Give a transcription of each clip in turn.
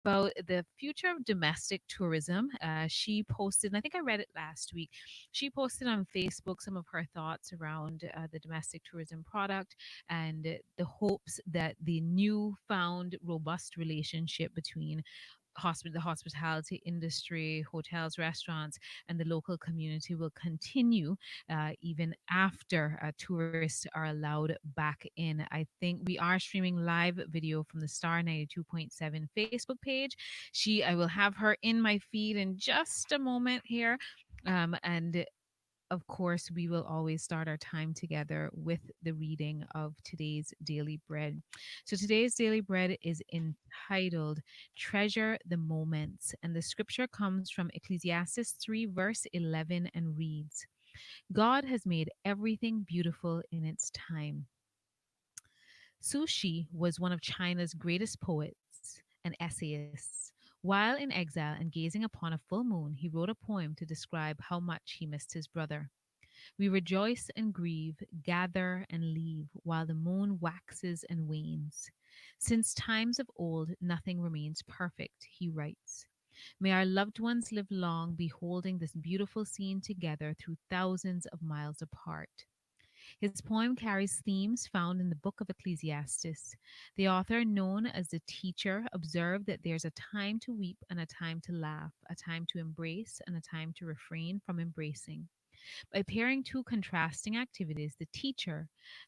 about the future of domestic tourism. She posted, and I think I read it last week. She posted on Facebook some of her thoughts around the domestic tourism product and the hopes that the newfound robust relationship between the hospitality industry, hotels, restaurants, and the local community will continue even after tourists are allowed back in. I think we are streaming live video from the Star 92.7 Facebook page. I will have her in my feed in just a moment here. And of course, we will always start our time together with the reading of today's daily bread. So today's daily bread is entitled Treasure the Moments, and the scripture comes from Ecclesiastes 3, verse 11, and reads God has made everything beautiful in its time. Su Shi was one of China's greatest poets and essayists. While in exile and gazing upon a full moon, he wrote a poem to describe how much he missed his brother. We rejoice and grieve, gather and leave, while the moon waxes and wanes. Since times of old, nothing remains perfect, he writes. May our loved ones live long, beholding this beautiful scene together through thousands of miles apart. His poem carries themes found in the book of Ecclesiastes. The author, known as the teacher, observed that there's a time to weep and a time to laugh, a time to embrace and a time to refrain from embracing. By pairing two contrasting activities, the teacher,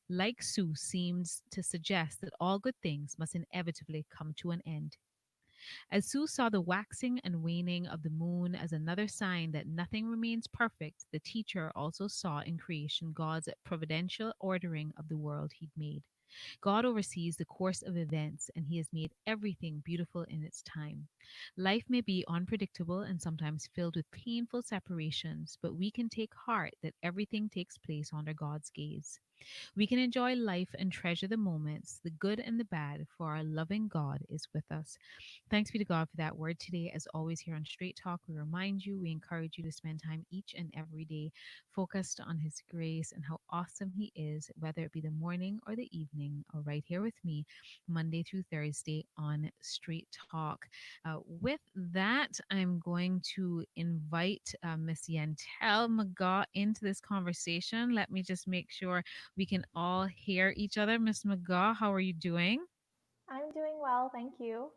like Sue, seems to suggest that all good things must inevitably come to an end. As Sue saw the waxing and waning of the moon as another sign that nothing remains perfect, the teacher also saw in creation God's providential ordering of the world he'd made. God oversees the course of events, and He has made everything beautiful in its time. Life may be unpredictable and sometimes filled with painful separations, but we can take heart that everything takes place under God's gaze. We can enjoy life and treasure the moments, the good and the bad, for our loving God is with us. Thanks be to God for that word today. As always, here on Straight Talk, we remind you, we encourage you to spend time each and every day focused on His grace and how awesome He is, whether it be the morning or the evening, or right here with me, Monday through Thursday on Straight Talk. With that, I'm going to invite Miss Yantel McGaw into this conversation. Let me just make sure we can all hear each other. Miss McGaw, how are you doing? I'm doing well, thank you.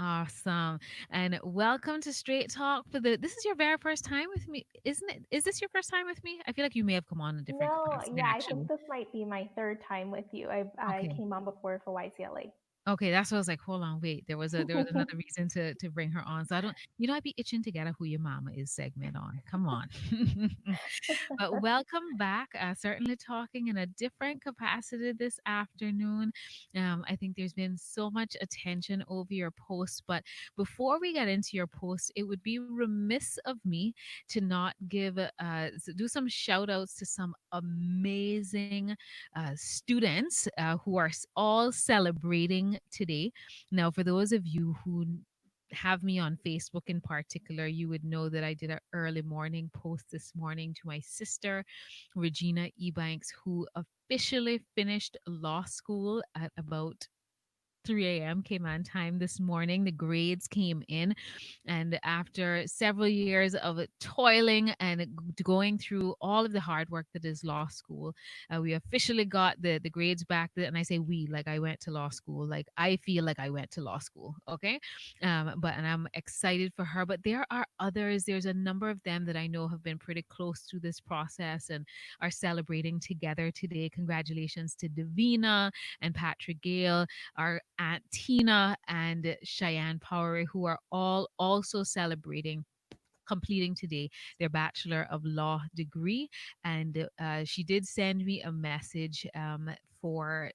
Awesome. And welcome to Straight Talk for this is your very first time with me, isn't it? Is this your first time with me? I feel like you may have come on a different No, capacity yeah, I think actually. this might be my third time with you. I Okay. came on before for YCLA. Okay, that's what I was like. Hold on, wait. There was another reason to bring her on. So I don't, I'd be itching to get a "Who Your Mama Is" segment on. Come on. But welcome back. Certainly talking in a different capacity this afternoon. I think there's been so much attention over your post. But before we get into your post, it would be remiss of me to not do some shout outs to some amazing students who are all celebrating today. Now, for those of you who have me on Facebook in particular, you would know that I did an early morning post this morning to my sister, Regina Ebanks, who officially finished law school at about 3 a.m. came on time this morning. The grades came in. And after several years of toiling and going through all of the hard work that is law school, we officially got the grades back. And I say we, like I went to law school. Like I feel like I went to law school. Okay. And I'm excited for her. But there are others. There's a number of them that I know have been pretty close through this process and are celebrating together today. Congratulations to Davina and Patrick Gale, our Aunt Tina and Cheyenne Power, who are all also celebrating completing today their Bachelor of Law degree. And she did send me a message for.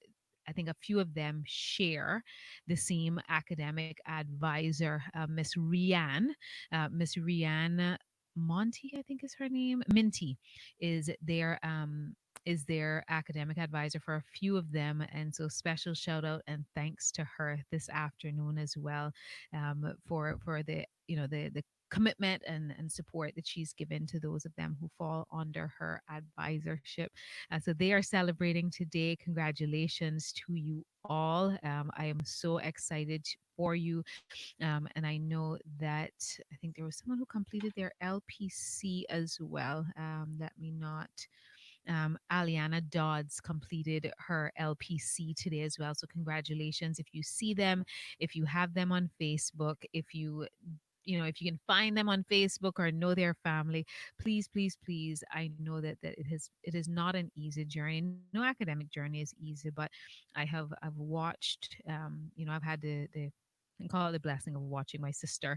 I think a few of them share the same academic advisor, Miss Rianne. Miss Rianne Monty, I think is her name. Minty is their is their academic advisor for a few of them. And so special shout out and thanks to her this afternoon as well, for the, the commitment and support that she's given to those of them who fall under her advisorship. So they are celebrating today. Congratulations to you all. I am so excited for you. And I know that I think there was someone who completed their LPC as well. Let me not. Aliana Dodds completed her LPC today as well. So, congratulations. If you see them, if you have them on Facebook, if you can find them on Facebook or know their family, please, please, please. I know that it is not an easy journey. No academic journey is easy, but I've watched, I've had the and call it the blessing of watching my sister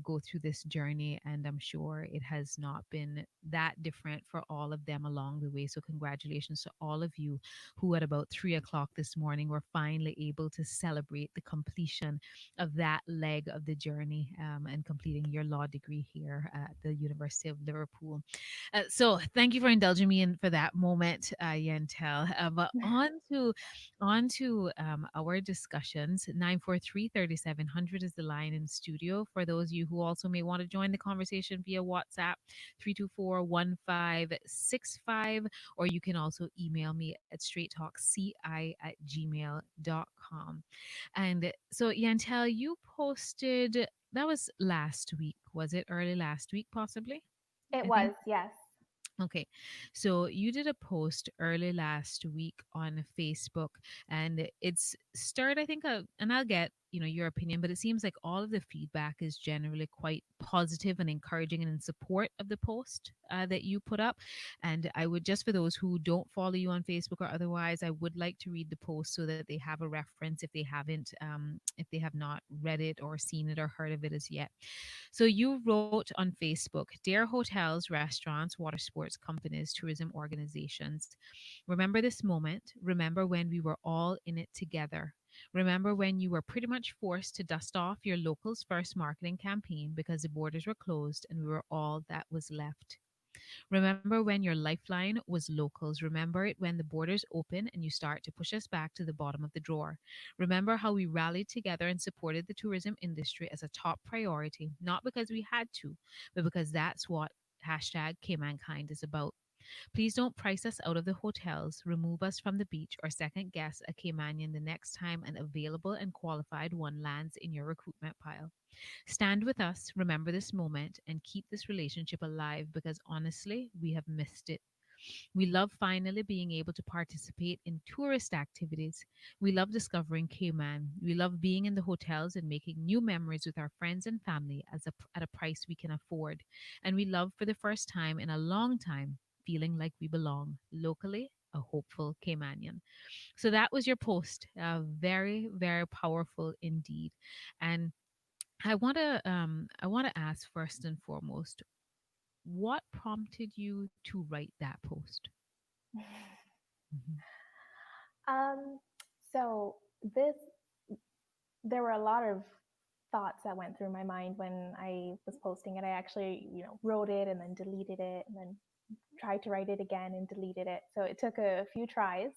go through this journey. And I'm sure it has not been that different for all of them along the way. So, congratulations to all of you who, at about 3 o'clock this morning, were finally able to celebrate the completion of that leg of the journey, and completing your law degree here at the University of Liverpool. So, thank you for indulging me in for that moment, Yantel. But on to our discussions. 943-3700 is the line in studio. For those of you who also may want to join the conversation via WhatsApp, 324-1565, or you can also email me at straighttalkci@gmail.com. And so, Yantel, you posted, that was last week, was it? Early last week, possibly? It I think. was, yes. Okay, so you did a post early last week on Facebook, and it's stirred, I think, and I'll get your opinion, but it seems like all of the feedback is generally quite positive and encouraging and in support of the post that you put up. And I would, just for those who don't follow you on Facebook or otherwise, I would like to read the post so that they have a reference if they have not read it or seen it or heard of it as yet. So you wrote on Facebook, "Dear hotels, restaurants, water sports companies, tourism organizations, remember this moment. Remember when we were all in it together. Remember when you were pretty much forced to dust off your locals' first marketing campaign because the borders were closed and we were all that was left. Remember when your lifeline was locals. Remember it when the borders open and you start to push us back to the bottom of the drawer. Remember how we rallied together and supported the tourism industry as a top priority, not because we had to, but because that's what hashtag Mankind is about. Please don't price us out of the hotels, remove us from the beach, or second guess a Caymanian the next time an available and qualified one lands in your recruitment pile. Stand with us, remember this moment, and keep this relationship alive because honestly, we have missed it. We love finally being able to participate in tourist activities. We love discovering Cayman. We love being in the hotels and making new memories with our friends and family at a price we can afford. And we love, for the first time in a long time, feeling like we belong locally. A hopeful Caymanian. So that was your post. Very, very powerful indeed. And I want to ask first and foremost, what prompted you to write that post? Mhm. Um, so this, there were a lot of thoughts that went through my mind when I was posting it. I actually, wrote it and then deleted it and then tried to write it again and deleted it. So it took a few tries.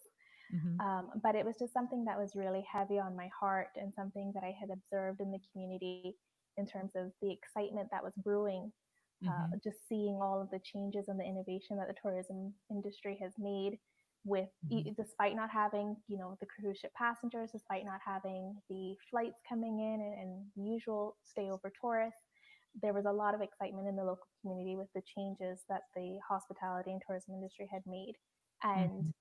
Mhm. But it was just something that was really heavy on my heart and something that I had observed in the community in terms of the excitement that was brewing, Mhm. just seeing all of the changes and the innovation that the tourism industry has made with Mhm. despite not having the cruise ship passengers, despite not having the flights coming in and the usual stay over tourists, there was a lot of excitement in the local community with the changes that the hospitality and tourism industry had made. And Mhm.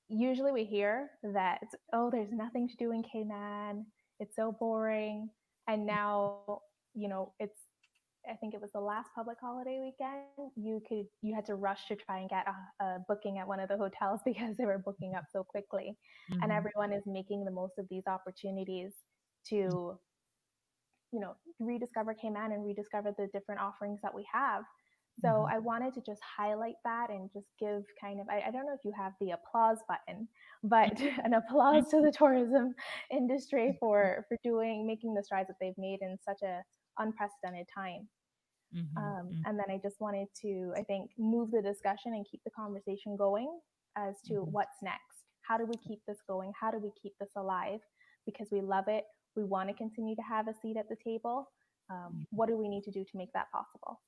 usually we hear that, oh, there's nothing to do in Cayman, it's so boring. And now, it's, I think it was the last public holiday weekend, you had to rush to try and get a booking at one of the hotels because they were booking up so quickly. And Mhm. everyone is making the most of these opportunities to, rediscover Cayman and rediscover the different offerings that we have. So Mhm. I wanted to just highlight that and just give kind of, I don't know if you have the applause button, but an applause to the tourism industry for doing, making the strides that they've made in such a unprecedented time. Mhm. Mhm. And then I just wanted to, I think, move the discussion and keep the conversation going as to Mhm. what's next. How do we keep this going? How do we keep this alive? Because we love it. We want to continue to have a seat at the table. What do we need to do to make that possible?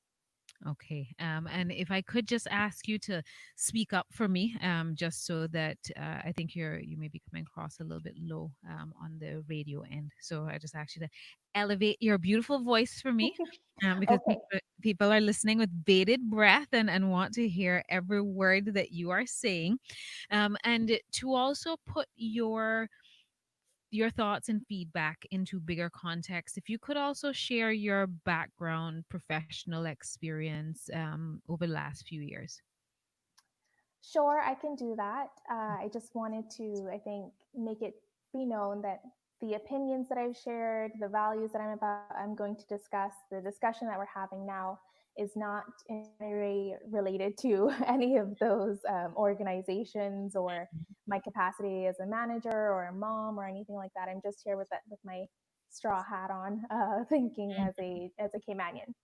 Okay. And if I could just ask you to speak up for me, just so that I think you may be coming across a little bit low on the radio end. So I just ask you to elevate your beautiful voice for me, because Okay. people are listening with bated breath and want to hear every word that you are saying, and to also put your thoughts and feedback into bigger context. If you could also share your background, professional experience over the last few years. Sure, I can do that. I just wanted to, I think, make it be known that the opinions that I've shared, the values that I'm going to discuss, the discussion that we're having now is not in any way related to any of those organizations or my capacity as a manager or a mom or anything like that. I'm just here with that with my straw hat on, thinking as a Caymanian.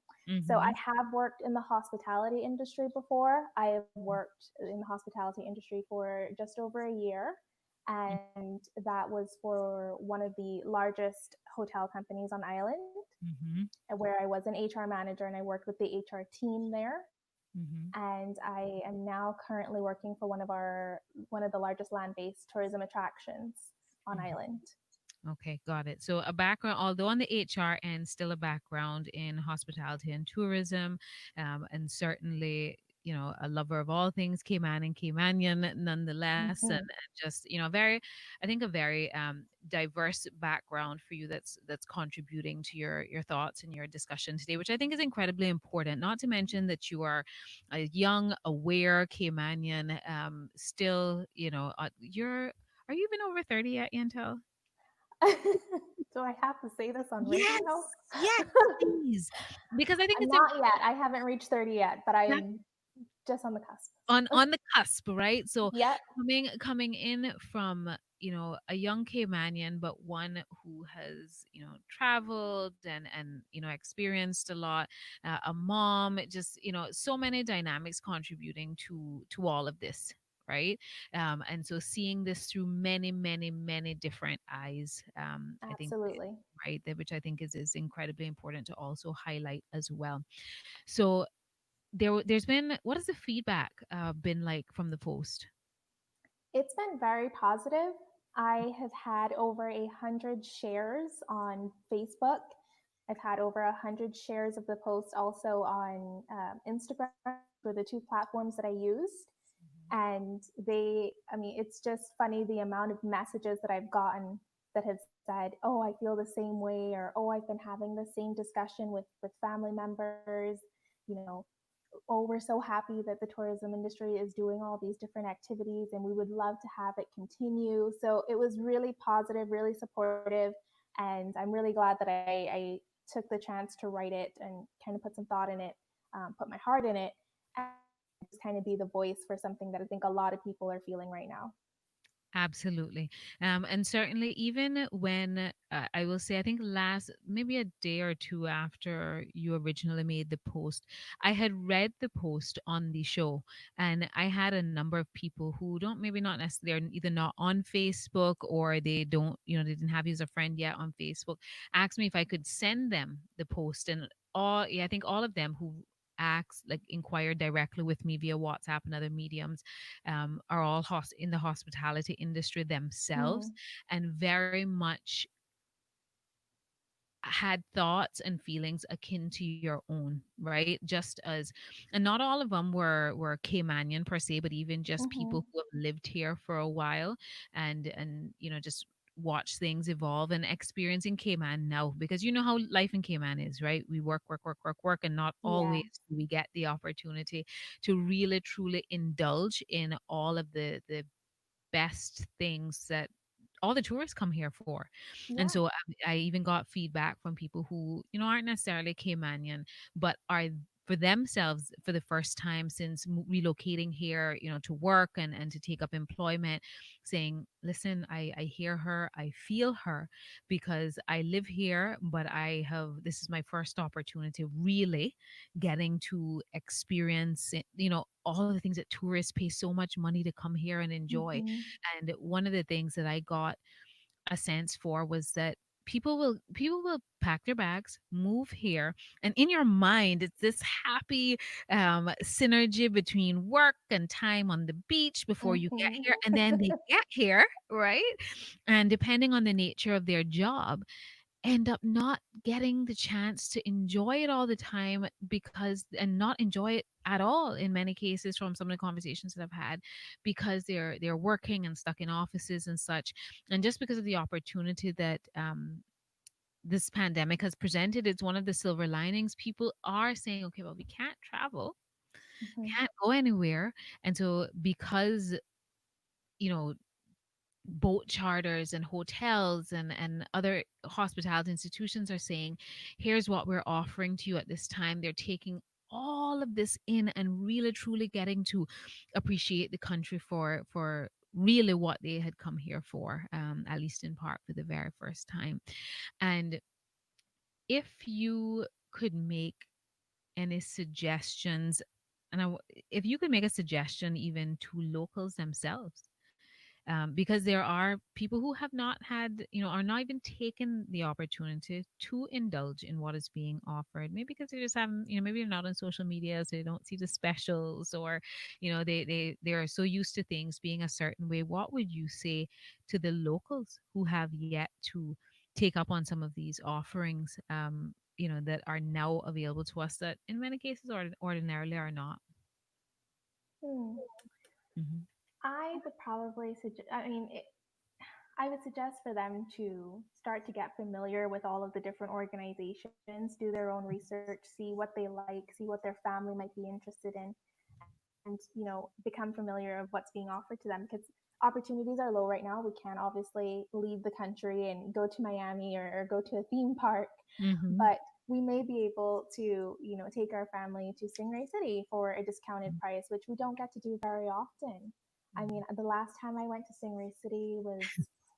So I Mm-hmm. have worked in the hospitality industry before. I have worked in the hospitality industry for just over a year. And that was for one of the largest hotel companies on island, Mm-hmm. where I was an HR manager and I worked with the HR team there. Mm-hmm. And I am now currently working for one of the largest land-based tourism attractions on island. Okay, got it. So a background, although on the HR end, still a background in hospitality and tourism, and certainly, a lover of all things Cayman and Caymanian nonetheless, and Mm-hmm. just, I think a very diverse background for you that's contributing to your thoughts and your discussion today, which I think is incredibly important. Not to mention that you are a young, aware Caymanian, still, are you even over 30 yet, Yantel? Do I have to say this on radio? Yes, yes, please. Because I think it's Not yet. I haven't reached 30 yet, but I that am just on the cusp. on the cusp, right? So Yep, coming in from a young Caymanian, but one who has traveled and experienced a lot, a mom, just so many dynamics contributing to all of this. Right. And so seeing this through many, many, many different eyes, I think, absolutely. right, which I think is incredibly important to also highlight as well. So there's been, what has the feedback been like from the post? It's been very positive. I have had over 100 shares on Facebook. I've had over 100 shares of the post also on Instagram for the two platforms that I used. And I mean, it's just funny the amount of messages that I've gotten that have said, "Oh, I feel the same way," or "Oh, I've been having the same discussion with family members." You know, "Oh, we're so happy that the tourism industry is doing all these different activities, and we would love to have it continue." So it was really positive, really supportive, and I'm really glad that I took the chance to write it and kind of put some thought in it, put my heart in it, and just kind of be the voice for something that I think a lot of people are feeling right now. Absolutely. And certainly, even when I will say, I think last maybe a day or two after you originally made the post, I had read the post on the show, and I had a number of people who don't, maybe not necessarily, they're either not on Facebook or they don't, they didn't have you as a friend yet on Facebook, asked me if I could send them the post. And yeah, I think all of them who inquire directly with me via WhatsApp and other mediums, are all in the hospitality industry themselves, Mm-hmm. and very much had thoughts and feelings akin to your own, right? Just as, and not all of them were Caymanian per se, but even just Mm-hmm. people who have lived here for a while, and just watch things evolve and experiencing Cayman now, because you know how life in Cayman is, right? We work, work, work, work, work, and not always Yeah. do we get the opportunity to really truly indulge in all of the best things that all the tourists come here for. And Yeah. so I even got feedback from people who, aren't necessarily Caymanian, but are for themselves for the first time since relocating here, to work and to take up employment, saying, listen, I hear her, I feel her, because I live here, but this is my first opportunity really getting to experience it, all of the things that tourists pay so much money to come here and enjoy. Mm-hmm. And one of the things that I got a sense for was that people will pack their bags, move here, and in your mind it's this happy synergy between work and time on the beach before you get Mm-hmm. here, and then they get here, right? And depending on the nature of their job, end up not getting the chance to enjoy it all the time, because and not enjoy it at all in many cases, from some of the conversations that I've had, because they're working and stuck in offices and such. And just because of the opportunity that this pandemic has presented, it's one of the silver linings. People are saying, okay, well, we can't travel, Mm-hmm. can't go anywhere, and so because you know boat charters and hotels and other hospitality institutions are saying, here's what we're offering to you at this time. They're taking all of this in and really truly getting to appreciate the country for really what they had come here for, at least in part for the very first time. And if you could make any suggestions, and if you could make a suggestion even to locals themselves, because there are people who have not had, are not even taken the opportunity to indulge in what is being offered. Maybe because they just haven't, maybe they're not on social media, so they don't see the specials, or, they are so used to things being a certain way. What would you say to the locals who have yet to take up on some of these offerings, that are now available to us that in many cases ordinarily are not? Hmm. Hmm. I would probably suggest, I would suggest for them to start to get familiar with all of the different organizations, do their own research, see what they like, see what their family might be interested in, and become familiar of what's being offered to them, because opportunities are low right now. We can't obviously leave the country and go to Miami, or go to a theme park, Hmm. but we may be able to take our family to Stingray City for a discounted price, which we don't get to do very often. I mean, the last time I went to Stingray City was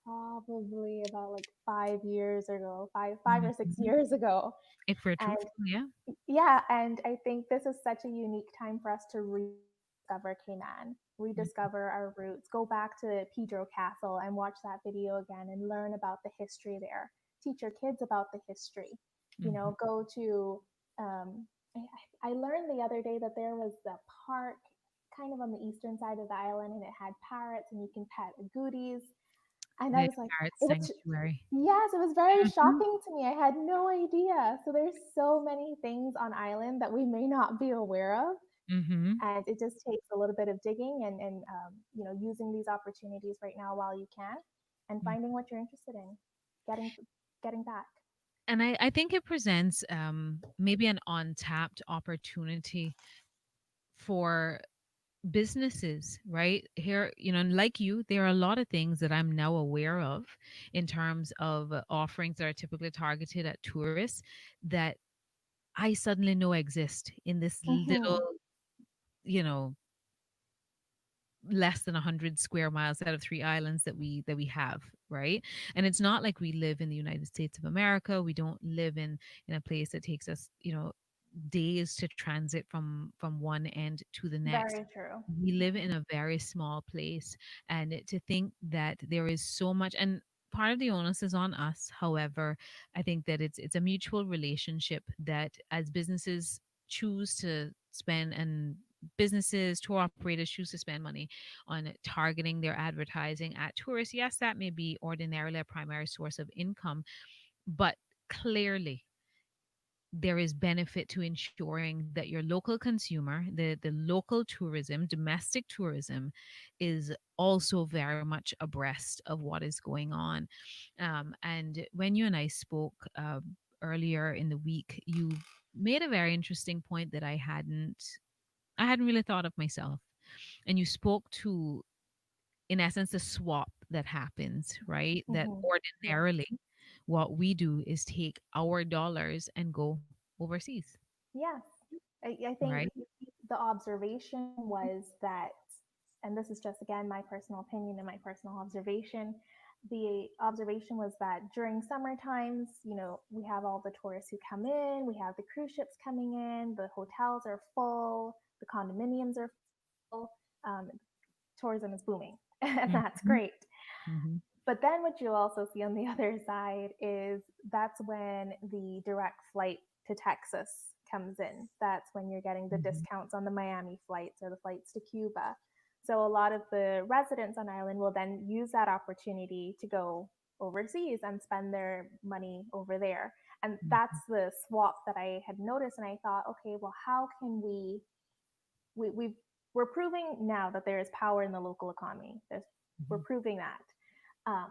probably about like 5 years ago, five or six Hmm. years ago. If we're And truthful, yeah. yeah, and I think this is such a unique time for us to rediscover Canaan, rediscover our roots, go back to Pedro Castle and watch that video again and learn about the history there. Teach your kids about the history. Mhm. Go to. I learned the other day that there was a park kind of on the eastern side of the island, and it had parrots, and you can pet goodies. And I The was like, Parrot it was Sanctuary. yes, it was very Mhm. shocking to me. I had no idea. So there's so many things on island that we may not be aware of, Mhm. and it just takes a little bit of digging and using these opportunities right now while you can, and Mm. finding what you're interested in, getting getting back. And I think it presents maybe an untapped opportunity for businesses right here, and like you, there are a lot of things that I'm now aware of in terms of offerings that are typically targeted at tourists that I suddenly know exist in this little, Mm-hmm. you know less than 100 square miles out of three islands that we have, right? And it's not like we live in the United States of America. We don't live in a place that takes us, days to transit from one end to the next. Very true. We live Mm-hmm. in a very small place, and to think that there is so much, and part of the onus is on us. However, I think that it's a mutual relationship, that as businesses choose to spend, and businesses, tour operators choose to spend money on targeting their advertising at tourists, yes, that may be ordinarily a primary source of income, but clearly there is benefit to ensuring that your local consumer, the local tourism, domestic tourism, is also very much abreast of what is going on. And when you and I spoke earlier in the week, you made a very interesting point that I hadn't really thought of myself. And you spoke to, in essence, the swap that happens, right? That Mm-hmm. Yeah. ordinarily what we do is take our dollars and go overseas. Yes. I think right? the observation was that, and this is just again my personal opinion and my personal observation. The observation was that during summer times, we have all the tourists who come in, we have the cruise ships coming in, the hotels are full, the condominiums are full, tourism is booming, and that's Hmm. great. Hmm. But then what you also see on the other side is that's when the direct flight to Texas comes in. That's when you're getting the Hmm. discounts on the Miami flights or the flights to Cuba. So a lot of the residents on Ireland will then use that opportunity to go overseas and spend their money over there. And that's the swap that I had noticed. And I thought, okay, well, how can we we're proving now that there is power in the local economy. We're Hmm. proving that.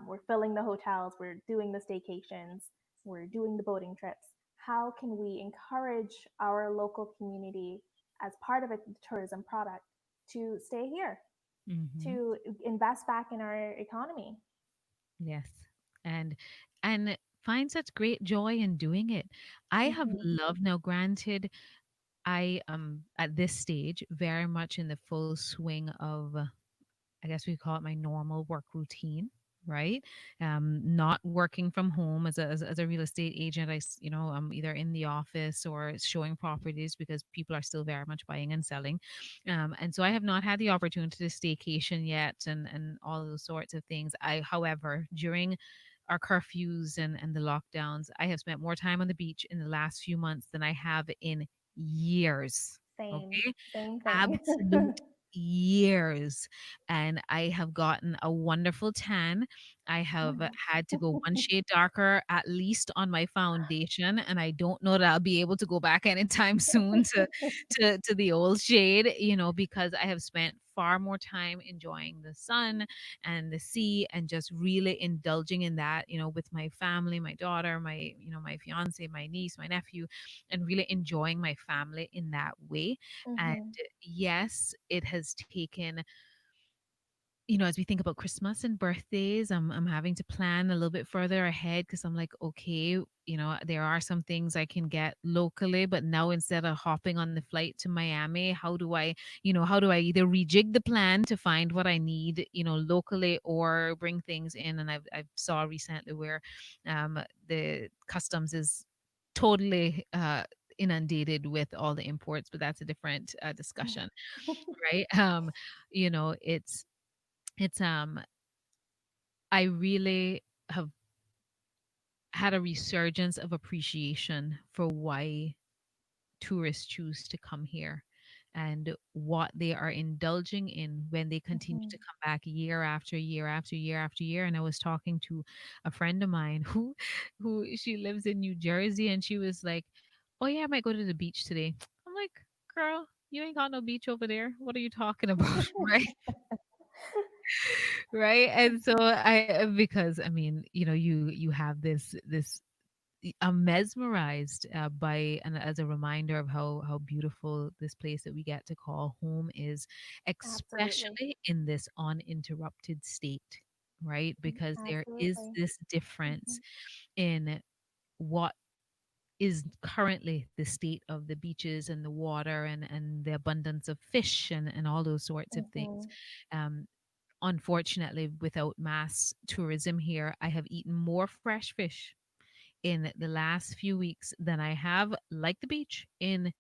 We're filling the hotels, we're doing the staycations, we're doing the boating trips. How can we encourage our local community as part of a tourism product to stay here, Hmm. to invest back in our economy? Yes. And and find such great joy in doing it. I have Mm-hmm. loved, now granted, I am at this stage very much in the full swing of, I guess we call it my normal work routine, right? Not working from home as a real estate agent. I'm either in the office or showing properties because people are still very much buying and selling. And so I have not had the opportunity to staycation yet and all those sorts of things. However, during our curfews and the lockdowns, I have spent more time on the beach in the last few months than I have in years. Same, Okay. same thing. Absolute years. And I have gotten a wonderful tan. I have had to go one shade darker at least on my foundation, and I don't know that I'll be able to go back anytime soon to the old shade, because I have spent far more time enjoying the sun and the sea and just really indulging in that, with my family, my daughter, my fiance, my niece, my nephew, and really enjoying my family in that way. And Mm-hmm. yes, it has taken, as we think about Christmas and birthdays, I'm having to plan a little bit further ahead because I'm like, okay, there are some things I can get locally, but now instead of hopping on the flight to Miami, how do I either rejig the plan to find what I need, locally, or bring things in? And I've saw recently where the customs is totally inundated with all the imports, but that's a different discussion, right? It's I really have had a resurgence of appreciation for why tourists choose to come here and what they are indulging in when they continue Mm-hmm. to come back year after year after year after year. And I was talking to a friend of mine who she lives in New Jersey, and she was like, "Oh yeah, I might go to the beach today." I'm like, "Girl, you ain't got no beach over there. What are you talking about?" Right? Right. And so because I mean, you have this, I'm mesmerized by, and as a reminder of how beautiful this place that we get to call home is, Absolutely. especially in this uninterrupted state, right? Because there is Absolutely. this Mm-hmm. difference in what is currently the state of the beaches and the water and the abundance of fish and all those sorts of things. Mm-hmm. Um, Unfortunately, without mass tourism here, I have eaten more fresh fish in the last few weeks than I have, like the beach, in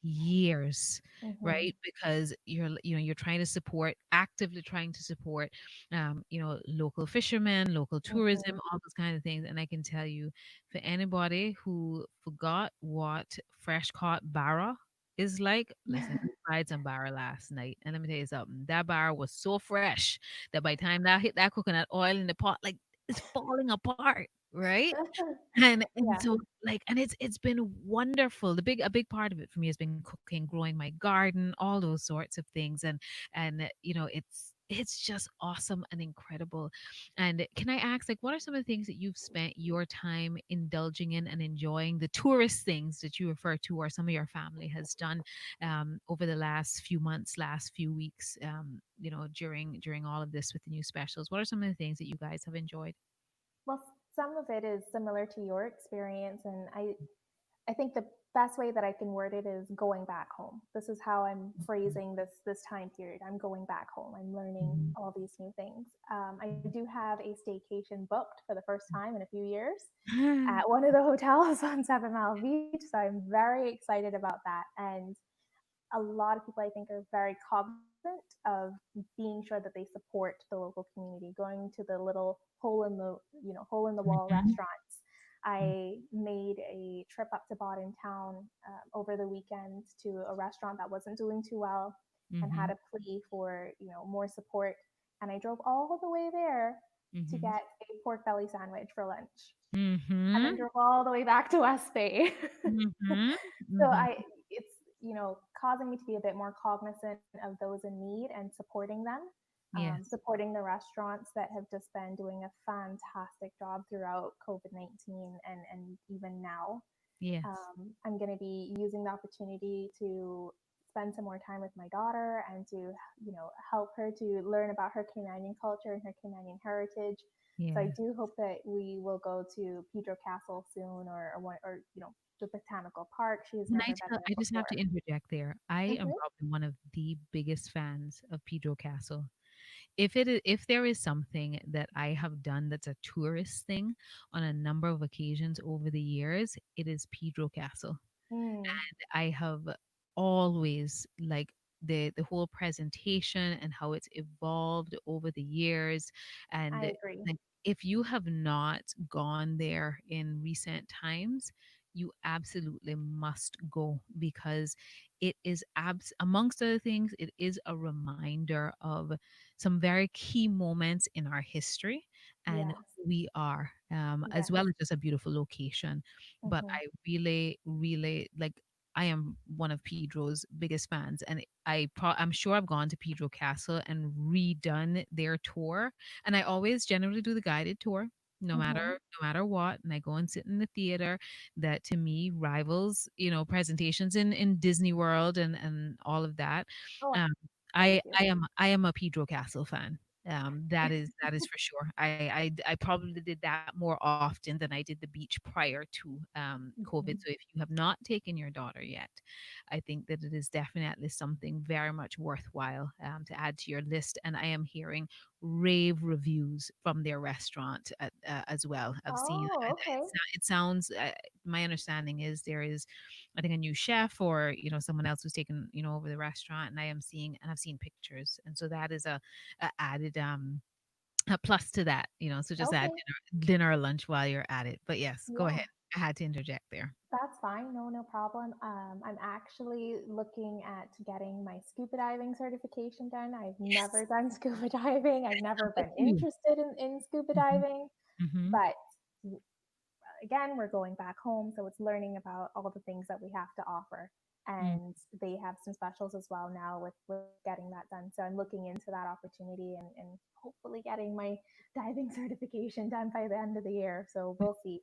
years, Mm-hmm. right? Because you're trying to support, actively trying to support, local fishermen, local tourism, Mm-hmm. all those kind of things. And I can tell you, for anybody who forgot what fresh caught barra is like, listen, we fried some barra last night, and let me tell you something. That barra was so fresh that by the time that hit that coconut oil in the pot, like, it's falling apart, right? And Yeah. so, like, and it's been wonderful. A big part of it for me has been cooking, growing my garden, all those sorts of things. And it's just awesome and incredible. And can I ask, like, what are some of the things that you've spent your time indulging in and enjoying, the tourist things that you refer to, or some of your family has done over the last few months, last few weeks, during all of this with the new specials? What are some of the things that you guys have enjoyed? Well, some of it is similar to your experience, and I think the best way that I can word it is going back home. This is how I'm phrasing this time period. I'm going back home. I'm learning Mhm. all these new things. I do have a staycation booked for the first time in a few years at one of the hotels on 7 Mile Beach. So I'm very excited about that. And a lot of people I think are very cognizant of being sure that they support the local community, going to the little hole in the wall Mhm. restaurants. I made a trip up to Bodden Town over the weekend to a restaurant that wasn't doing too well and had Mhm. a plea for more support. And I drove all the way there to Mhm. get a pork belly sandwich for lunch, and then Mhm. drove all the way back to West Bay. Mhm. So Mhm. it's causing me to be a bit more cognizant of those in need and supporting them, Yes. supporting the restaurants that have just been doing a fantastic job throughout COVID-19 and even now. Yes. I'm going to be using the opportunity to spend some more time with my daughter and to help her to learn about her Canadian culture and her Canadian heritage. So I Yes. do hope that we will go to Pedro Castle soon, or the botanical park. She has Can never been there I just have to before. interject there. I am Hmm. probably one of the biggest fans of Pedro Castle. If there is something that I have done that's a tourist thing on a number of occasions over the years, it is Pedro Castle. Mm, I have always like the whole presentation and how it's evolved over the years, I and agree. like if you have not gone there in recent times, you absolutely must go, because it is amongst other things, it is a reminder of some very key moments in our history and Yes. who we are, as Yes. well as just a beautiful location. But Hmm. I really, really like. I am one of Pedro's biggest fans, and I'm sure I've gone to Pedro Castle and redone their tour. And I always generally do the guided tour, Hmm. no matter what. And I go and sit in the theater that to me rivals, presentations in Disney World and all of that. Oh, Um, I'm with you. I am a Pedro Castle fan. That is for sure. I probably did that more often than I did the beach prior to COVID. Hmm. So if you have not taken your daughter yet, I think that it is definitely something very much worthwhile to add to your list. And I am hearing rave reviews from their restaurant as well. I've seen Oh, okay. it sounds. My understanding is there is, I think, a new chef or someone else who's taken over the restaurant, and I am seeing and I've seen pictures, and so that is a added a plus to that. So just add Okay. dinner or lunch while you're at it. But yes, go ahead. Yeah. I had to interject there. That's fine. No, no problem. I'm actually looking at getting my scuba diving certification done. I've Yes. never done scuba diving. I've never Good been for you. interested in scuba Mhm, diving, mhm, but again, we're going back home, so it's learning about all the things that we have to offer. mm. And they have some specials as well now with getting that done. So I'm looking into that opportunity and hopefully getting my diving certification done by the end of the year. So we'll see.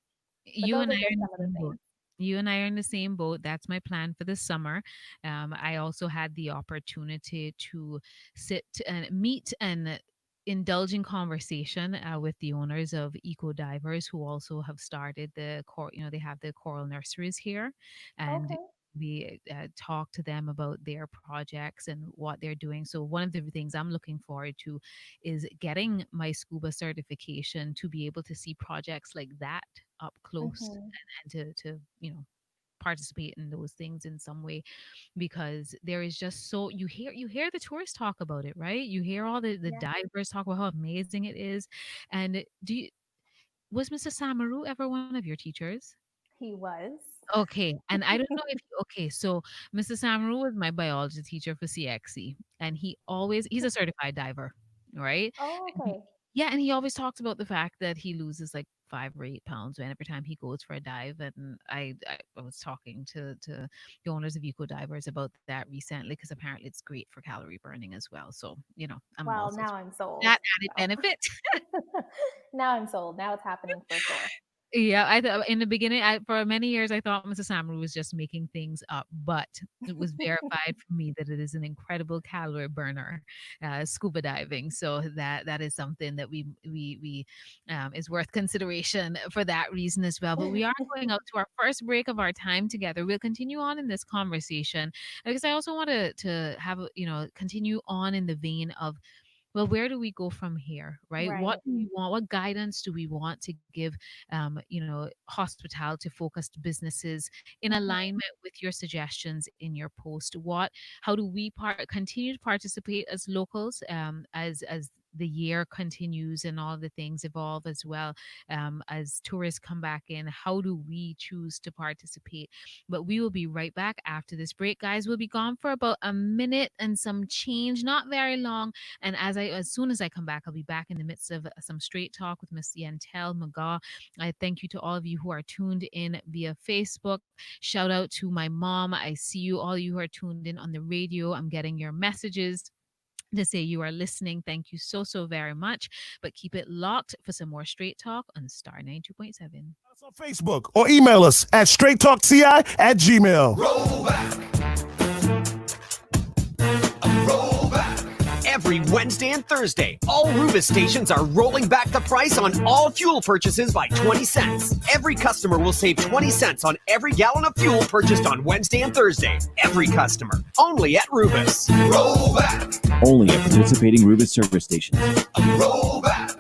But You those and are I are just in the some of the same boat. things. You and I are in the same boat. That's my plan for the summer. I also had the opportunity to sit and meet and indulge in conversation with the owners of Eco Divers, who also have started they have the coral nurseries here, and Okay. we talk to them about their projects and what they're doing. So one of the things I'm looking forward to is getting my scuba certification to be able to see projects like that up close, Hmm. and to participate in those things in some way, because there is just so you hear the tourists talk about it, right? You hear all the Yeah, divers talk about how amazing it is. And was Mr. Samaru ever one of your teachers? he was. Okay, and I don't know if okay, so Mr. Samaru was my biology teacher for CXC, and he's a certified diver, right? Oh, And okay. yeah, and he always talks about the fact that he loses like 5 or 8 pounds every time he goes for a dive. And I was talking to the owners of Eco Divers about that recently, because apparently it's great for calorie burning as well. So I'm Well, also now I'm sold. that added So benefit. now I'm sold. Now it's happening for sure. Yeah, I thought in the beginning, for many years, I thought Mrs. Amaru was just making things up, but it was verified for me that it is an incredible calorie burner, scuba diving. So that is something that we is worth consideration for that reason as well. But we are going out to our first break of our time together. We'll continue on in this conversation because I also want to have continue on in the vein of, well, where do we go from here, right? What Right. do we want? What guidance do we want to give, hospitality focused businesses in Mhm. alignment with your suggestions in your post? How do we continue to participate as locals, as the year continues and all the things evolve as well, as tourists come back in? How do we choose to participate? But we will be right back after this break, guys. We'll be gone for about a minute and some change, not very long. And as soon as I come back, I'll be back in the midst of some straight talk with Miss Yantel McGaw. I thank you to all of you who are tuned in via Facebook. Shout out to my mom. I see you, all you who are tuned in on the radio. I'm getting your messages to say you are listening. Thank you so very much. But keep it locked for some more straight talk on Star 92.7. Us on Facebook or email us at straighttalkci@gmail. Every Wednesday and Thursday, all Rubus stations are rolling back the price on all fuel purchases by 20 cents. Every customer will save 20 cents on every gallon of fuel purchased on Wednesday and Thursday. Every customer. Only at Rubus. Roll back. Only at participating Rubus service stations. Roll back.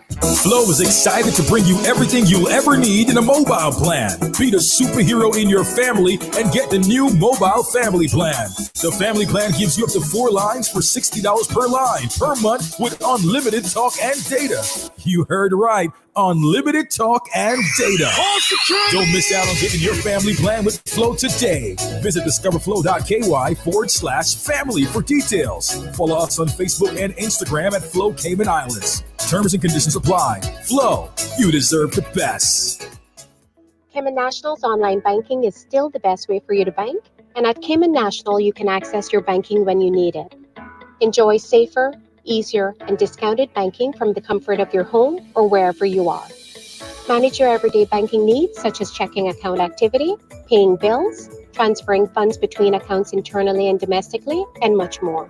Flow is excited to bring you everything you'll ever need in a mobile plan. Be the superhero in your family and get the new mobile family plan. The family plan gives you up to 4 lines for $60 per line per month with unlimited talk and data. You heard right. Unlimited talk and data. Don't miss out on getting your family plan with Flow today. Visit discoverflow.ky/family for details. Follow us on Facebook and Instagram at Flow Cayman Islands. Terms and conditions apply. Flow, you deserve the best. Cayman National's online banking is still the best way for you to bank, and at Cayman National, you can access your banking when you need it. Enjoy safer, easier, and discounted banking from the comfort of your home or wherever you are. Manage your everyday banking needs, such as checking account activity, paying bills, transferring funds between accounts internally and domestically, and much more.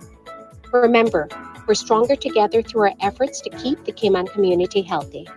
Remember, we're stronger together through our efforts to keep the Cayman community healthy.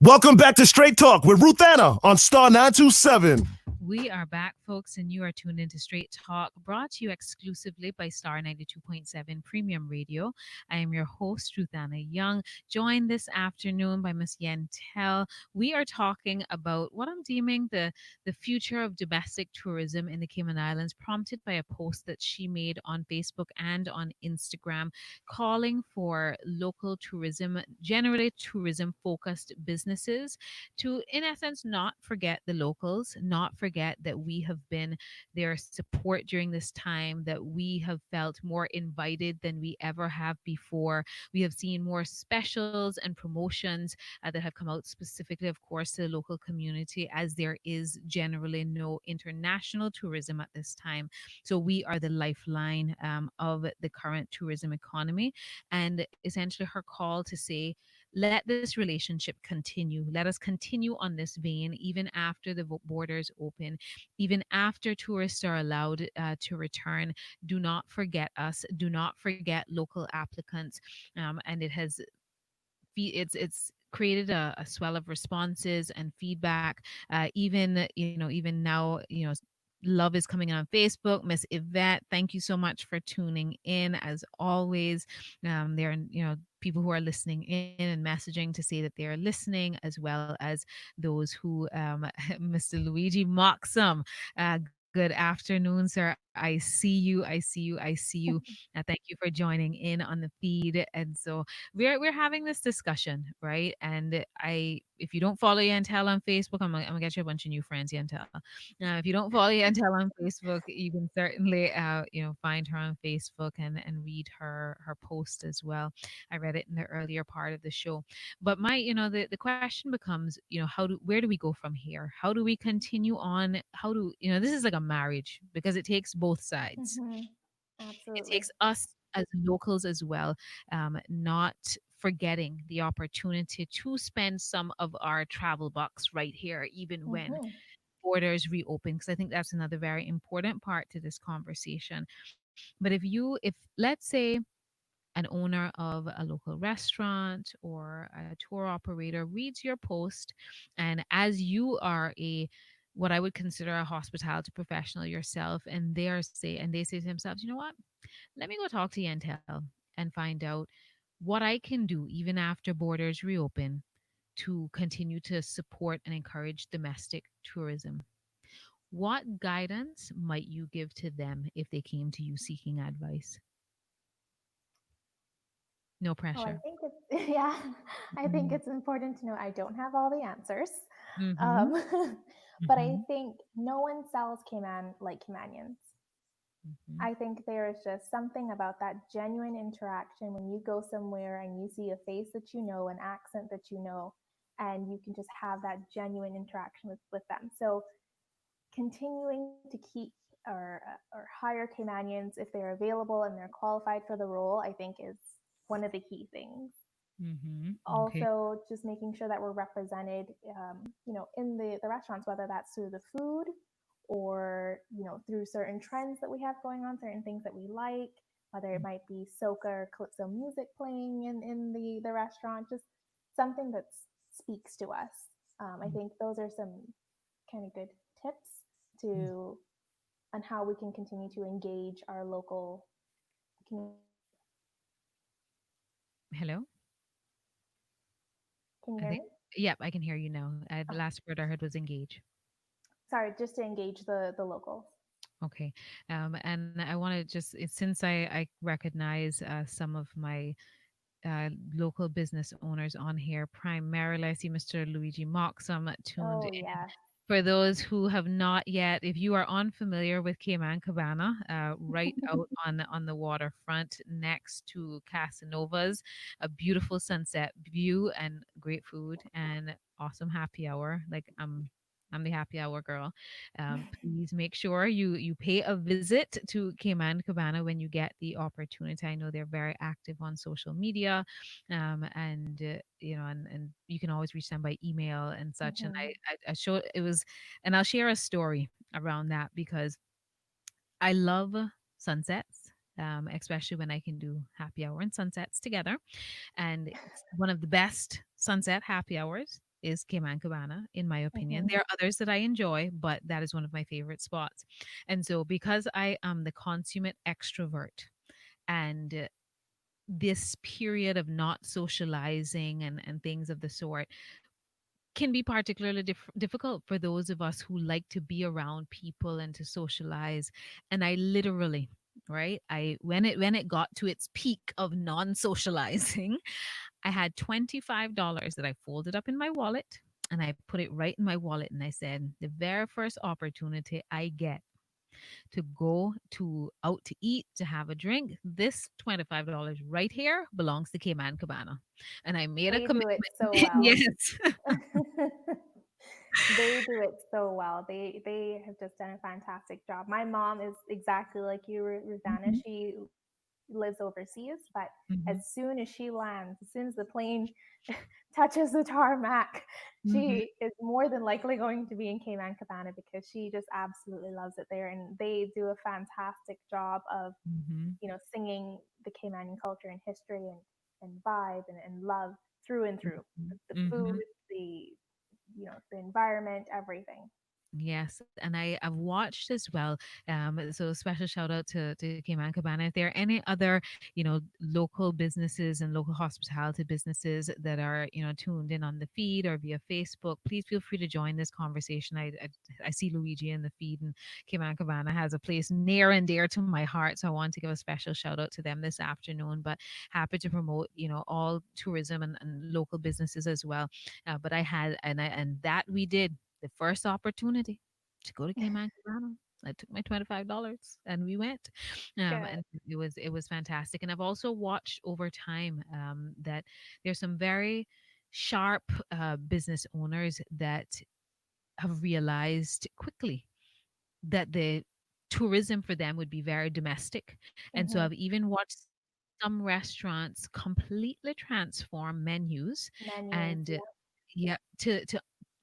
Welcome back to Straight Talk with Ruth Anna on Star 927. We are back, folks, and you are tuned into Straight Talk, brought to you exclusively by Star 92.7 Premium Radio. I am your host, Ruth Anna Young, joined this afternoon by Miss Yantel. We are talking about what I'm deeming the future of domestic tourism in the Cayman Islands, prompted by a post that she made on Facebook and on Instagram, calling for local tourism, generally tourism-focused businesses, to, in essence, not forget the locals, not forget that we have been their support during this time, that we have felt more invited than we ever have before. We have seen more specials and promotions that have come out specifically, of course, to the local community, as there is generally no international tourism at this time. So we are the lifeline of the current tourism economy. And essentially, her call to say, let this relationship continue. Let us continue on this vein, even after the borders open, even after tourists are allowed to return. Do not forget us. Do not forget local applicants. And it's created a swell of responses and feedback. Even now, love is coming in on Facebook. Miss Yvette, thank you so much for tuning in as always. There are, people who are listening in and messaging to say that they are listening, as well as those who, Mr. Luigi Moxham, good afternoon, sir. I see you. I see you. I see you. Thank you for joining in on the feed. And so we're having this discussion, right? And if you don't follow Yantel on Facebook, I'm gonna get you a bunch of new friends, Yantel. If you don't follow Yantel on Facebook, you can certainly find her on Facebook and read her post as well. I read it in the earlier part of the show. But the question becomes, where do we go from here? How do we continue on? How do, this is like a marriage, because it takes both sides. Mhm. It Absolutely. takes us as locals as well, not forgetting the opportunity to spend some of our travel bucks right here, even when Mm-hmm. borders reopen, because I think that's another very important part to this conversation. But if let's say an owner of a local restaurant or a tour operator reads your post, and as you are a what I would consider a hospitality professional yourself, and they say to themselves, you know what, let me go talk to Yentel and find out what I can do even after borders reopen to continue to support and encourage domestic tourism. What guidance might you give to them if they came to you seeking advice? No Oh, I pressure. think it's yeah. I think Mhm. it's important to know I don't have all the answers, Mhm. um, but I Mhm. think no one sells Cayman like Caymanians. Mhm. I think there is just something about that genuine interaction when you go somewhere and you see a face that you know, an accent that you know, and you can just have that genuine interaction with them. So continuing to keep or hire Caymanians if they're available and they're qualified for the role, I think is one of the key things. Mhm. Okay. Also, just making sure that we're represented, in the restaurants, whether that's through the food or through certain trends that we have going on, certain things that we like, whether it might be soca or calypso music playing in the restaurant, just something that speaks to us. I think those are some kind of good tips Mhm. to on how we can continue to engage our local community. Hello. Can you I hear think. me? Yep, I can hear you now. The Oh, last word I heard was engage. sorry, just to engage the locals. Okay. And I want to since I recognize some of my local business owners on here, primarily I see Mr. Luigi Moxham tuned Oh in. yes. For those who have not yet, if you are unfamiliar with Cayman Cabana, right out on the waterfront next to Casanovas, a beautiful sunset view and great food and awesome happy hour. Like I'm the happy hour girl. Please make sure you pay a visit to Cayman Cabana when you get the opportunity. I know they're very active on social media, and and you can always reach them by email and such. And Hmm. I showed it was, and I'll share a story around that because I love sunsets. Especially when I can do happy hour and sunsets together. And it's one of the best sunset happy hours is Cayman Cabana, in my opinion. Hmm. There are others that I enjoy, but that is one of my favorite spots. And so, because I am the consummate extrovert, and this period of not socializing and things of the sort can be particularly difficult for those of us who like to be around people and to socialize. And I literally, right, I when it got to its peak of non-socializing, I had $25 that I folded up in my wallet, and I put it right in my wallet, and I said, the very first opportunity I get to go to out to eat, to have a drink, this $25 right here belongs to Cayman Cabana. And I made a They do it commitment. so well. Yes. They do it so well. They have just done a fantastic job. My mom is exactly like you, Rosanna. Mhm, She lives overseas, but as mhm, soon as she lands, as soon as the plane touches the tarmac, mhm, she is more than likely going to be in Cayman Cabana because she just absolutely loves it there. And they do a fantastic job of, mhm, singing the Caymanian culture and history and vibe and love through and through. The food, mhm. the, the environment, everything. Yes, and I've watched as well. So special shout out to Cayman Cabana. If there are any other, local businesses and local hospitality businesses that are, tuned in on the feed or via Facebook, please feel free to join this conversation. I see Luigi in the feed, and Cayman Cabana has a place near and dear to my heart, so I want to give a special shout out to them this afternoon. But happy to promote, all tourism and local businesses as well. But I had and that we did the first opportunity to go to Cayman Cabana. I took my $25 and we went, Good. and it was fantastic. And I've also watched over time that there's some very sharp business owners that have realized quickly that the tourism for them would be very domestic, and so Hmm. I've even watched some restaurants completely transform menus Menus. and Yeah. yeah, to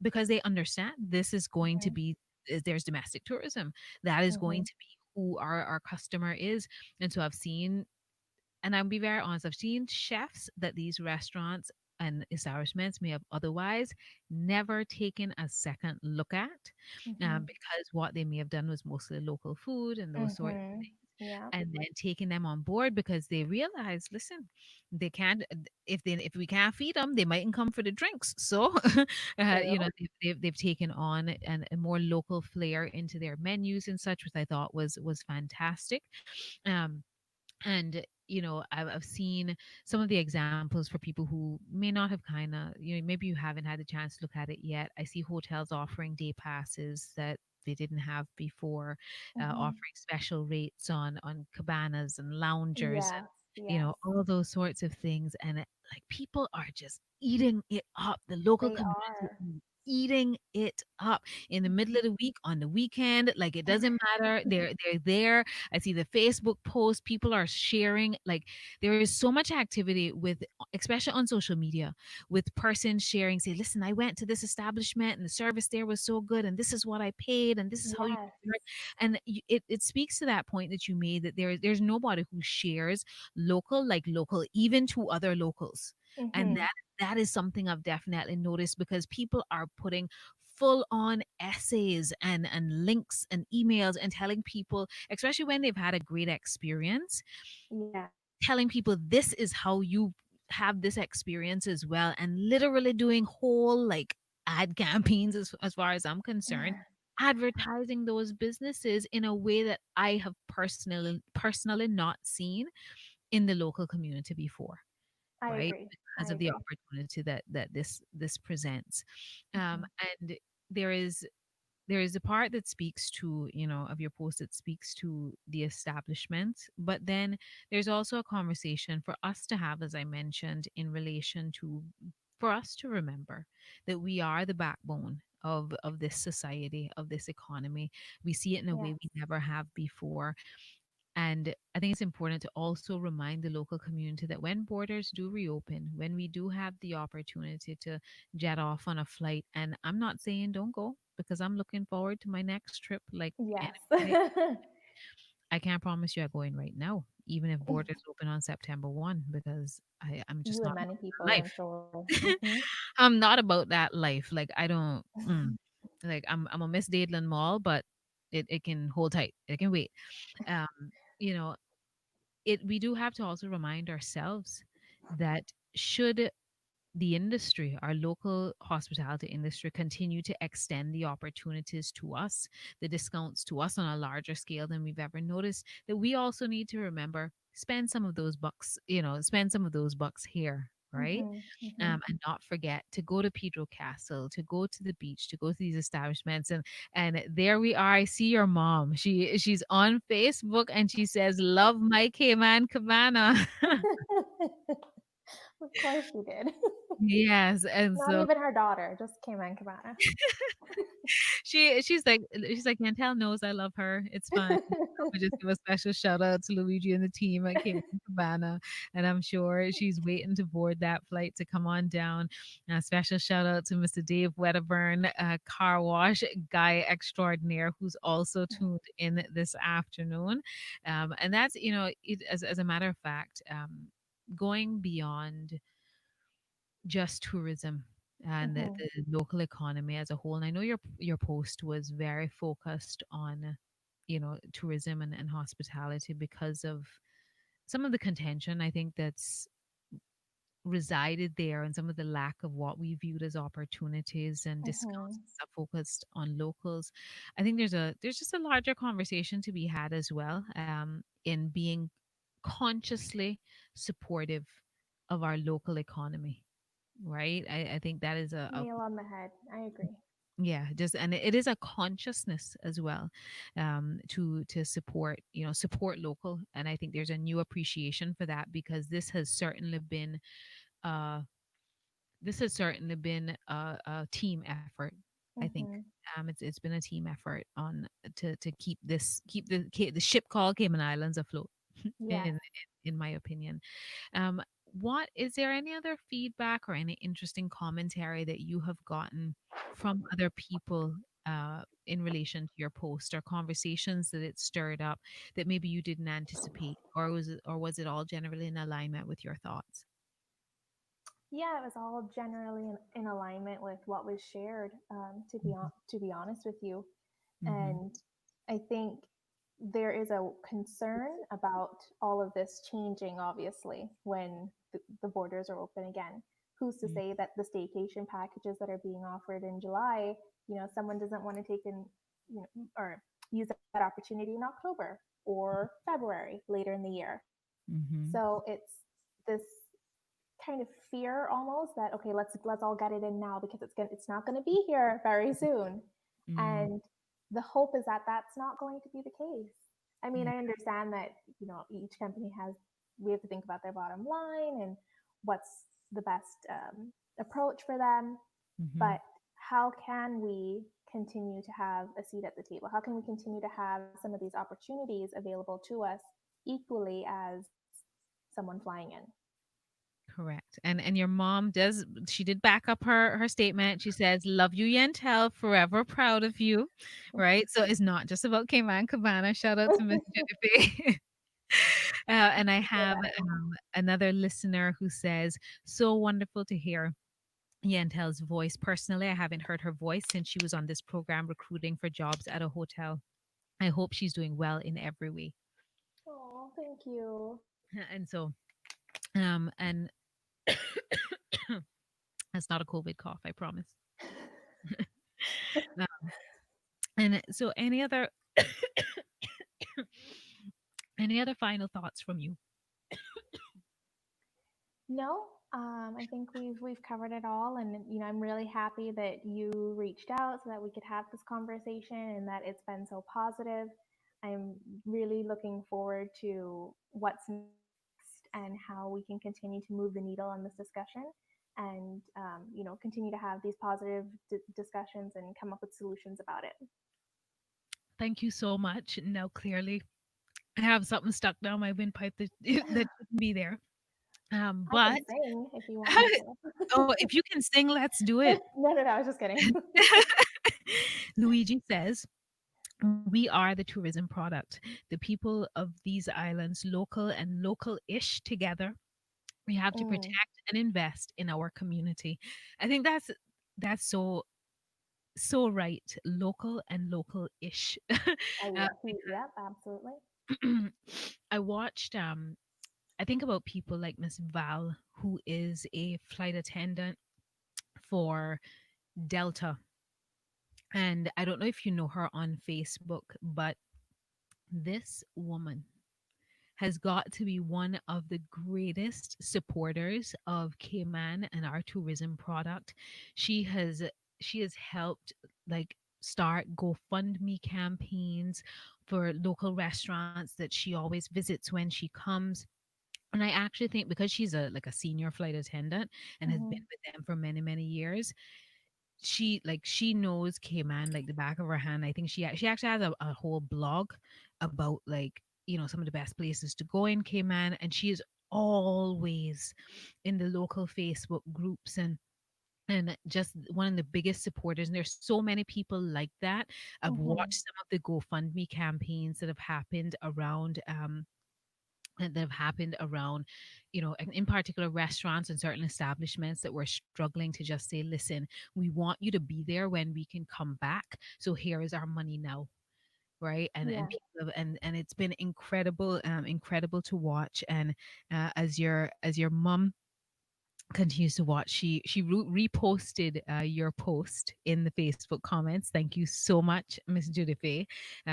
because they understand this is going to Mhm. be there's domestic tourism that is going Mhm. to be who our customer is. And so I've seen, and I'll be very honest, I've seen chefs that these restaurants and establishments may have otherwise never taken a second look at, Mhm. because what they may have done was mostly local food and those sorts, Mhm. Yeah. and then taking them on board because they realize, listen, they can't, if we can't feed them, they mightn't come for the drinks. So True. they've taken on a more local flair into their menus and such, which I thought was fantastic. um and I've seen some of the examples for people who may not have kind of, maybe you haven't had the chance to look at it yet. I see hotels offering day passes that they didn't have before, Mhm. offering special rates on cabanas and loungers, Yes. and Yes. all those sorts of things. And like, people are just eating it up. The local They community are. is eating it up in the middle of the week, on the weekend. Like, it doesn't matter, they're there. I see the Facebook posts, people are sharing. Like, there is so much activity with, especially on social media, with persons sharing, say, listen, I went to this establishment and the service there was so good, and this is what I paid, and this is how you Yes. do it. And it speaks to that point that you made, that there's nobody who shares local, like local, even to other locals. And Mhm. that is something I've definitely noticed, because people are putting full on essays and links and emails and telling people, especially when they've had a great experience, Yeah. telling people this is how you have this experience as well, and literally doing whole, like, ad campaigns, as far as I'm concerned, advertising those businesses in a way that I have personally not seen in the local community before, I right? agree. Because I of the agree. opportunity that this presents. Mhm. And there is there is a part that speaks to, of your post, that speaks to the establishment, but then there's also a conversation for us to have, as I mentioned, in relation to, for us to remember that we are the backbone of this society, of this economy. We see it in a way Yes. we never have before. And I think it's important to also remind the local community that when borders do reopen, when we do have the opportunity to jet off on a flight, and I'm not saying don't go, because I'm looking forward to my next trip like Yes. anybody. I can't promise you I'm going right now, even if borders open on September 1, because I'm just You and not many about people, that I'm sure. Mhm. life. I'm not about that life. Like, I don't, like, I'm a Miss Dadeland Mall, but it can hold tight. It can wait. Um, you know, we do have to also remind ourselves that should the industry, our local hospitality industry, continue to extend the opportunities to us, the discounts to us on a larger scale than we've ever noticed, that we also need to remember, spend some of those bucks, spend some of those bucks here, right? Mhm. Mhm. And not forget to go to Pedro Castle, to go to the beach, to go to these establishments. And there we are. I see your mom. She's on Facebook and she says, "Love my Cayman Cabana." Of course she did. Yes, and Not so even her daughter, just Cayman Cabana. she's like, Chantel knows I love her. It's fine. We just give a special shout out to Luigi and the team at Cayman Cabana, and I'm sure she's waiting to board that flight to come on down. A special shout out to Mr. Dave Wedderburn, car wash guy extraordinaire, who's also tuned in this afternoon. And that's, as a matter of fact, going beyond just tourism and Mhm. the local economy as a whole. And I know your post was very focused on, tourism and hospitality, because of some of the contention I think that's resided there, and some of the lack of what we viewed as opportunities and discounts Mhm. and stuff focused on locals. I think there's just a larger conversation to be had as well, in being consciously supportive of our local economy, right? I think that is a Nail on the head. I agree. yeah, just, and it is a consciousness as well, to support, support local. And I think there's a new appreciation for that, because uh this has certainly been a team effort. I think, Mhm. it's been a team effort on to keep the ship called Cayman Islands afloat. Yes. in my opinion. Um, what is there any other feedback or any interesting commentary that you have gotten from other people in relation to your post, or conversations that it stirred up that maybe you didn't anticipate, or was it all generally in alignment with your thoughts? Yeah, it was all generally in alignment with what was shared. To be honest with you, Mm-hmm. and I think there is a concern about all of this changing. Obviously, when the borders are open again, who's to say that the staycation packages that are being offered in July, someone doesn't want to take in, or use that opportunity in October or February later in the year. Mm-hmm. So it's this kind of fear almost that, okay, let's all get it in now because it's not going to be here very soon. Mm-hmm. And the hope is that that's not going to be the case. I mean, I understand that, each company has, we have to think about their bottom line and what's the best approach for them. Mm-hmm. But how can we continue to have a seat at the table? How can we continue to have some of these opportunities available to us equally as someone flying in? Correct. And your mom does, she did back up her statement. She says, "Love you, Yantel, forever proud of you." Right? So it's not just about Cayman Cabana. Shout out to Miss Jennifer. And I have another listener who says, "So wonderful to hear Yantel's voice. Personally, I haven't heard her voice since she was on this program recruiting for jobs at a hotel. I hope she's doing well in every way." Oh, thank you. And so, and that's not a COVID cough, I promise. And so, any other final thoughts from you? No, I think we've covered it all, and I'm really happy that you reached out so that we could have this conversation, and that it's been so positive. I'm really looking forward to what's next and how we can continue to move the needle on this discussion, and continue to have these positive discussions and come up with solutions about it. Thank you so much. Now, clearly, I have something stuck down my windpipe that that shouldn't be there. I can But sing if you want me oh, to. if you can sing, let's do it. No, no, no. I was just kidding. Luigi says, "We are the tourism product. The people of these islands, local and local-ish together. We have to Mm, protect and invest in our community." I think that's so right. Local and local-ish. Uh, yep, absolutely. I watched I think about people like Miss Val, who is a flight attendant for Delta. And I don't know if you know her on Facebook, but this woman has got to be one of the greatest supporters of Cayman and our tourism product. She has she has helped like start GoFundMe campaigns for local restaurants that she always visits when she comes. And I actually think because she's a senior flight attendant and has been Hmm. with them for many years, she knows Cayman like the back of her hand. I think she actually has a whole blog about like some of the best places to go in Cayman, and she is always in the local Facebook groups and just one of the biggest supporters. And there's so many people like that. I've Hmm. watched some of the GoFundMe campaigns that have happened around that have happened around, in particular restaurants and certain establishments that were struggling to just say, "Listen, we want you to be there when we can come back. So here is our money now." Right. And Yeah. people and it's been incredible to watch. And as your mom continues to watch, reposted your post in the Facebook comments. Thank you so much, Miss Judith.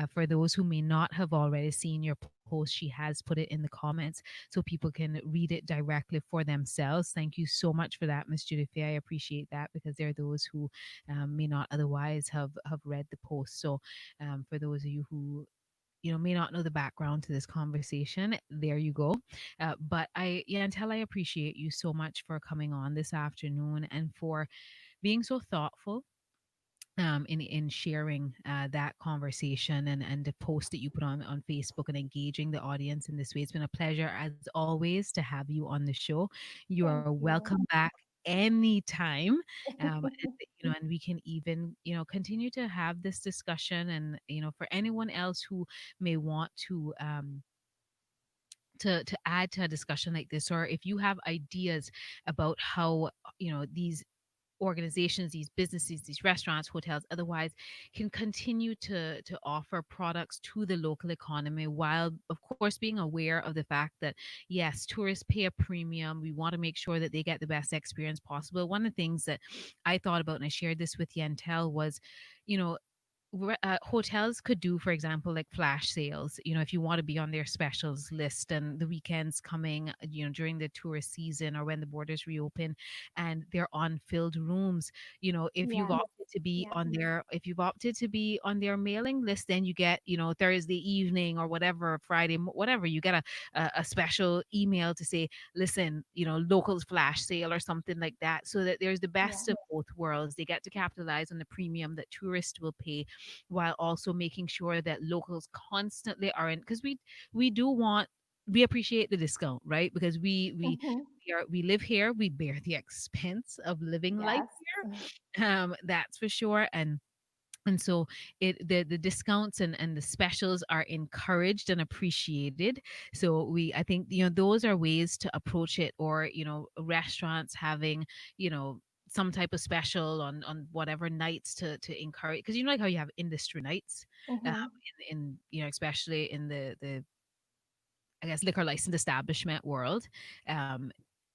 For those who may not have already seen your post, she has put it in the comments so people can read it directly for themselves. Thank you so much for that, Miss Judith. I appreciate that, because there are those who may not otherwise have read the post. So for those of you who may not know the background to this conversation, there you go. But Yantel, I appreciate you so much for coming on this afternoon and for being so thoughtful in sharing that conversation and the post that you put on Facebook and engaging the audience in this way. It's been a pleasure as always to have you on the show. You Thank are you. welcome back anytime. And, and we can even continue to have this discussion, and for anyone else who may want to add to a discussion like this, or if you have ideas about how these organizations, these businesses, these restaurants, hotels, otherwise, can continue to offer products to the local economy, while of course being aware of the fact that yes, tourists pay a premium. We want to make sure that they get the best experience possible. One of the things that I thought about, and I shared this with Yantel, was you know hotels could do, for example, like flash sales. If you want to be on their specials list and the weekends coming, during the tourist season or when the borders reopen, and they're on filled rooms. If you've Yes. opted to be Yeah. on their, if you've opted to be on their mailing list, then you get, Thursday evening or whatever, Friday, whatever, you get a special email to say, listen, locals flash sale or something like that, so that there's the best Yeah. of both worlds. They get to capitalize on the premium that tourists will pay, while also making sure that locals constantly are in, because we do want, we appreciate the discount, right? Because Hmm. we live here, we bear the expense of living life Yes. here, that's for sure. And so the discounts and the specials are encouraged and appreciated. So I think those are ways to approach it, or restaurants having some type of special on whatever nights to encourage, because like how you have industry nights, um, Hmm. in especially in the I guess liquor licensed establishment world. um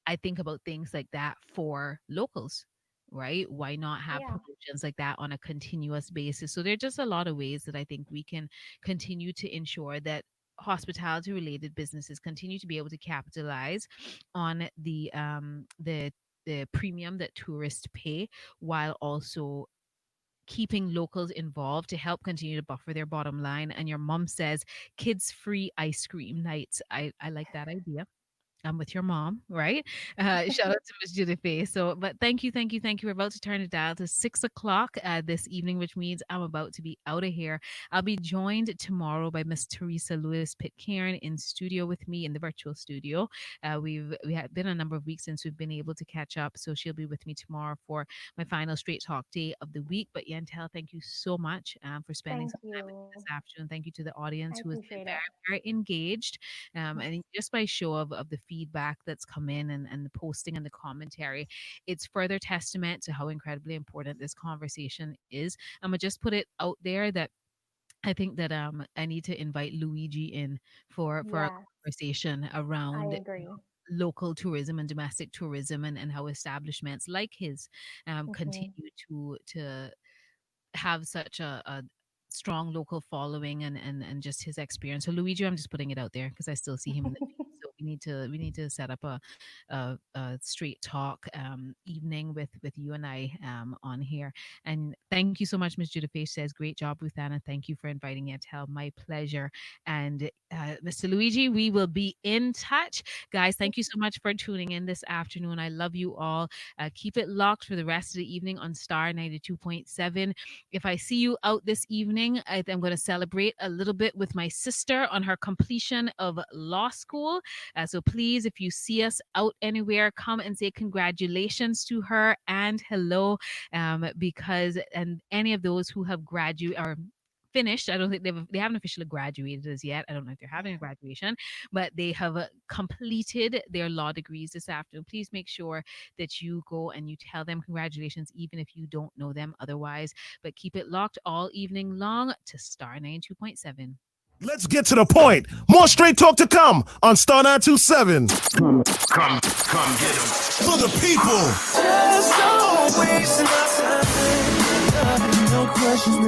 I think about things like that for locals, right? Why not have Yeah. promotions like that on a continuous basis? So there are just a lot of ways that I think we can continue to ensure that hospitality related businesses continue to be able to capitalize on the premium that tourists pay, while also keeping locals involved to help continue to buffer their bottom line. And your mom says kids free ice cream nights. I like that idea. I'm with your mom, right? Shout out to Miss Judith Faye. So, but thank you, thank you, thank you. We're about to turn it dial to 6 o'clock this evening, which means I'm about to be out of here. I'll be joined tomorrow by Miss Teresa Lewis Pitcairn in studio with me in the virtual studio. We had been a number of weeks since we've been able to catch up, so she'll be with me tomorrow for my final Straight Talk day of the week. But Yantel, thank you so much for spending Thank some time with me you. this afternoon. Thank you to the audience I who has been appreciate very, it. very engaged. And just by show of the feedback that's come in, and the posting and the commentary, it's further testament to how incredibly important this conversation is. I'm gonna just put it out there that I think that I need to invite Luigi in for a Yes, conversation I around agree. local tourism and domestic tourism, and how establishments like his Hmm. continue to have such a strong local following, and just his experience. So Luigi, I'm just putting it out there because I still see him in the feed. So we need to set up a straight talk evening with you and I on here. And thank you so much, Miss Judith Faye says, great job, Ruth Anna. Thank you for inviting me. Tell my pleasure. And Mr. Luigi, we will be in touch. Guys, thank you so much for tuning in this afternoon. I love you all. Keep it locked for the rest of the evening on Star 92.7. If I see you out this evening, I'm going to celebrate a little bit with my sister on her completion of law school. So please, if you see us out anywhere, come and say congratulations to her and hello, because and any of those who have graduated or finished. I don't think they haven't officially graduated as yet. I don't know if they're having a graduation, but they have completed their law degrees this afternoon. Please make sure that you go and you tell them congratulations, even if you don't know them otherwise. But keep it locked all evening long to Star 92.7. Let's get to the point. More straight talk to come on Star 927. Come For the people.